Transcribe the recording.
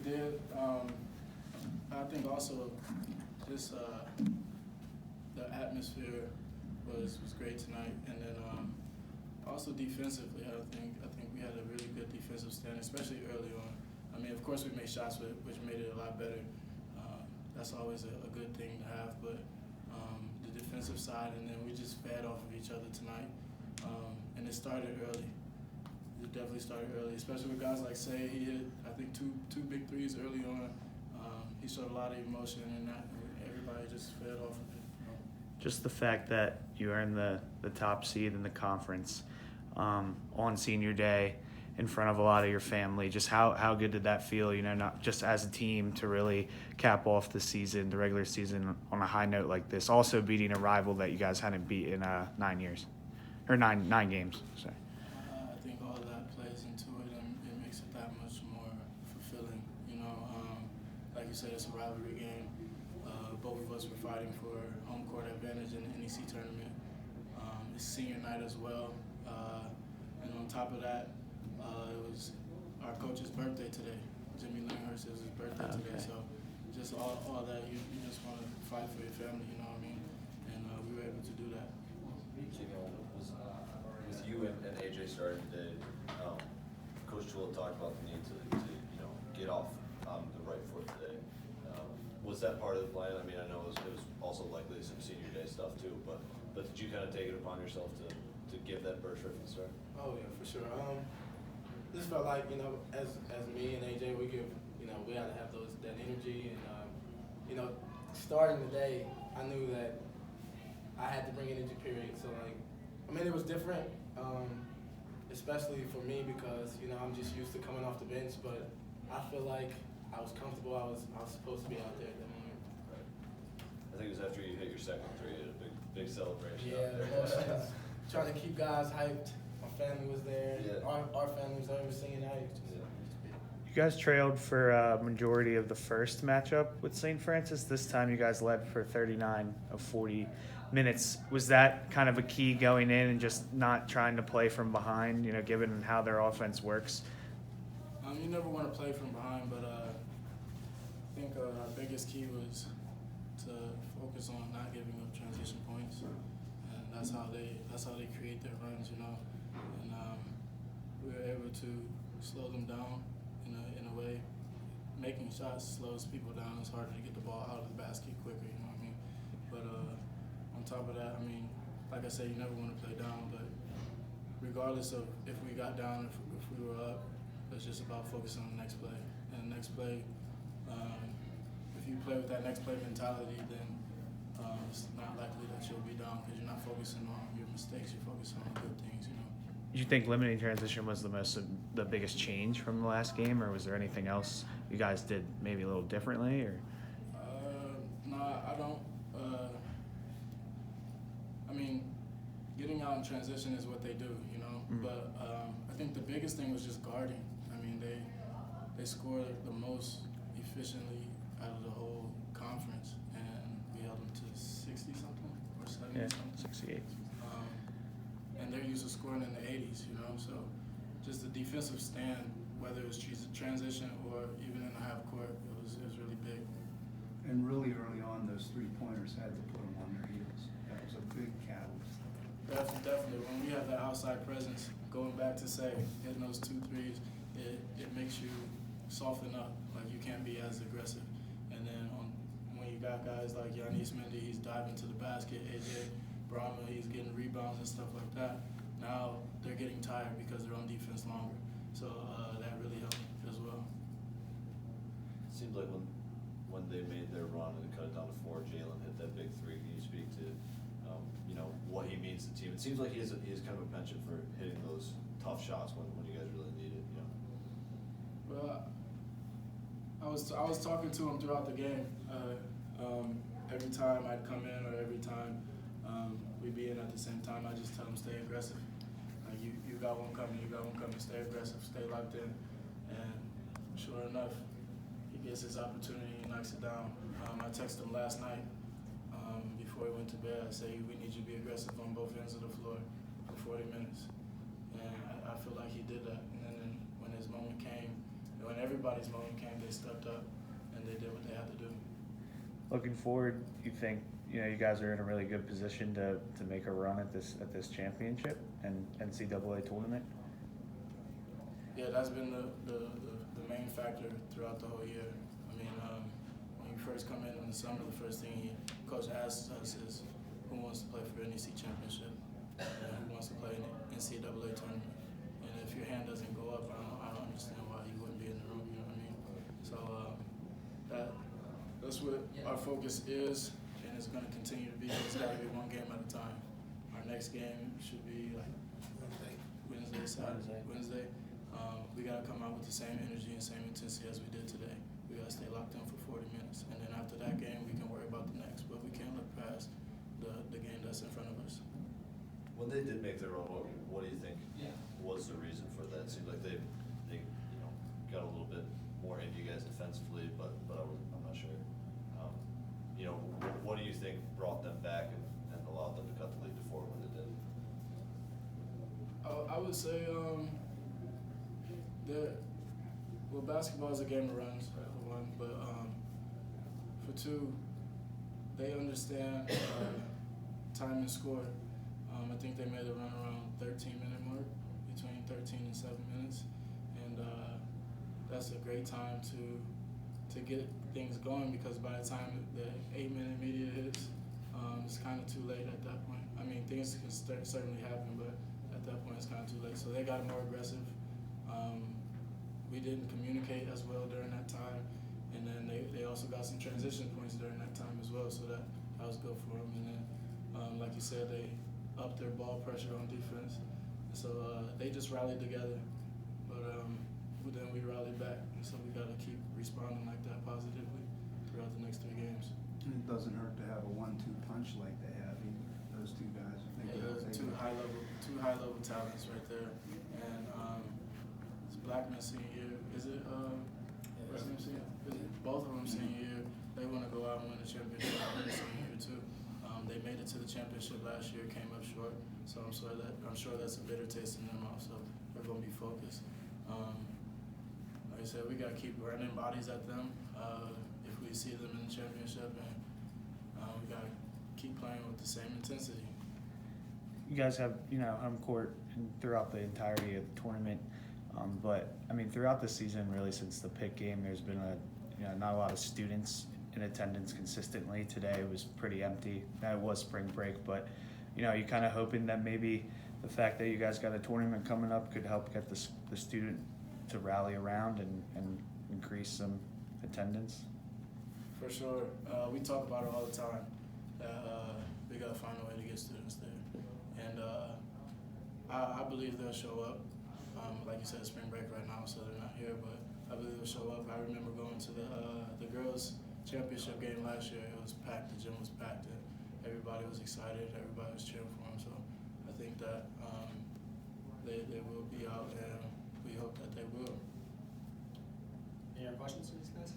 it did. I think also just the atmosphere was great tonight, and then also defensively, I think we had a really good defensive stand, especially early on. I mean, of course, we made shots which made it a lot better. That's always a good thing to have, but the defensive side, and then we just fed off of each other tonight, and it started early. It definitely started early, especially with guys like Say. He hit, I think, two big threes early on. He showed a lot of emotion, and everybody just fed off of it. Just the fact that you earned the top seed in the conference on senior day in front of a lot of your family, just how good did that feel, not just as a team to really cap off the season, the regular season, on a high note like this, also beating a rival that you guys hadn't beat in 9 years, or nine games, sorry. I think all of that plays into it, and it makes it that much more fulfilling. Like you said, it's a rivalry game. Both of us were fighting for home court advantage in the NEC tournament. It's senior night as well, and on top of that, it was our coach's birthday today. Jimmy Langhurst, it was his birthday today, so just all that, you just want to fight for your family, you know what I mean? And we were able to do that. With you and AJ starting today, Coach Toole talked about the need to get off on the right foot today. Was that part of the plan? I mean, I know it was also likely some senior day stuff too, but did you kind of take it upon yourself to give that burst right from the start? Oh yeah, for sure. This felt like, as me and AJ, we had to have that energy, and starting the day, I knew that I had to bring energy, period. So it was different, especially for me because I'm just used to coming off the bench, but I feel like I was comfortable. I was supposed to be out there at that moment. Right. I think it was after you hit your second three, you had a big celebration. Yeah, the emotions. Trying to keep guys hyped. My family was there. Yeah. Our family was there. We were singing out. You guys trailed for a majority of the first matchup with St. Francis. This time you guys led for 39 of 40 minutes. Was that kind of a key going in and just not trying to play from behind, given how their offense works? You never want to play from behind, but I think our biggest key was to focus on not giving up transition points, and that's how they create their runs, And we were able to slow them down in a way. Making shots slows people down. It's harder to get the ball out of the basket quicker, you know what I mean? But on top of that, like I said, you never want to play down, but regardless of if we got down, if we were up, it's just about focusing on the next play. And the next play, if you play with that next play mentality, then it's not likely that you'll be down because you're not focusing on your mistakes. You're focusing on the good things, Do you think limiting transition was the biggest change from the last game, or was there anything else you guys did maybe a little differently? Or no, I don't. Getting out in transition is what they do, Mm-hmm. But I think the biggest thing was just guarding. They scored the most efficiently out of the whole conference, and we held them to 60-something or 70-something. 68. And they're used to scoring in the 80s, So just the defensive stand, whether it was transition or even in the half court, it was really big. And really early on, those three-pointers had to put them on their heels. That was a big catalyst. Definitely. When we have that outside presence, going back to Say, hitting those 2 threes, it makes you soften up. Like, you can't be as aggressive. And then when you got guys like Giannis Mendy, he's diving to the basket, AJ Brahma, he's getting rebounds and stuff like that. Now they're getting tired because they're on defense longer. So that really helped as well. It seemed like when they made their run and cut it down to 4, Jalen hit that big 3. Can you speak to what he means to the team? It seems like he has kind of a penchant for hitting those tough shots when you guys really need it. Well, I was talking to him throughout the game. Every time I'd come in or every time we'd be in at the same time, I just tell him stay aggressive. Like you got one coming, stay aggressive, stay locked in. And sure enough, he gets his opportunity and knocks it down. I texted him last night before he went to bed. I say, we need you to be aggressive on both ends of the floor for 40 minutes. And I feel like he did that. And then when his moment came, when everybody's moment came, they stepped up and they did what they had to do. Looking forward, you think you guys are in a really good position to make a run at this championship and NCAA tournament? Yeah, that's been the main factor throughout the whole year. I mean, when you first come in the summer, the first thing coach asks us is who wants to play for NEC championship and who wants to play in the NCAA tournament. And if your hand doesn't go up, I don't understand why you wouldn't be in the room. You know what I mean? So that's what our focus is, and it's going to continue to be. It's got to be one game at a time. Our next game should be like Wednesday. We got to come out with the same energy and same intensity as we did today. We got to stay locked in for 40 minutes, and then after that game, we can worry about the next. But we can't look past the game that's in front of us. When they did make their run, what do you think was the reason for that? It seemed like they got a little bit more into you guys defensively, but I'm not sure. What do you think brought them back and allowed them to cut the lead to 4 when they did? I would say basketball is a game of runs, for one, but for two, they understand time and score. I think they made a run around 13-minute mark, between 13 and 7 minutes, and that's a great time to get things going, because by the time the 8-minute media hits, it's kind of too late at that point. I mean, things can certainly happen, but at that point it's kind of too late. So they got more aggressive. We didn't communicate as well during that time, and then they also got some transition points during that time as well, so that was good for them. And then, like you said, they upped their ball pressure on defense, so they just rallied together. But then we rallied back, and so we got to keep responding like that positively throughout the next 3 games. And it doesn't hurt to have a 1-2 punch like they have, those two guys. I think Yeah, those are two high level talents right there, and it's Blackman senior year. Is it what's his name? Is it both of them senior year? They want to go out and win the championship their senior year too. They made it to the championship last year, came up short, so I'm sure that's a bitter taste in their mouth. So they're gonna be focused. Like I said, we gotta keep running bodies at them if we see them in the championship, and we gotta keep playing with the same intensity. You guys have home court throughout the entirety of the tournament, but I mean throughout the season, really since the Pitt game, there's been not a lot of students in attendance consistently. Today it was pretty empty. It was spring break, but you kind of hoping that maybe the fact that you guys got a tournament coming up could help get the student to rally around and increase some attendance. For sure. We talk about it all the time. We gotta find a way to get students there, and I believe they'll show up. Like you said, spring break right now, so they're not here, but I believe they'll show up. I remember going to the girls' championship game last year. It was packed. The gym was packed, and everybody was excited. Everybody was cheering for them. So I think that they will be out, and we hope that they will. Any other questions for these guys?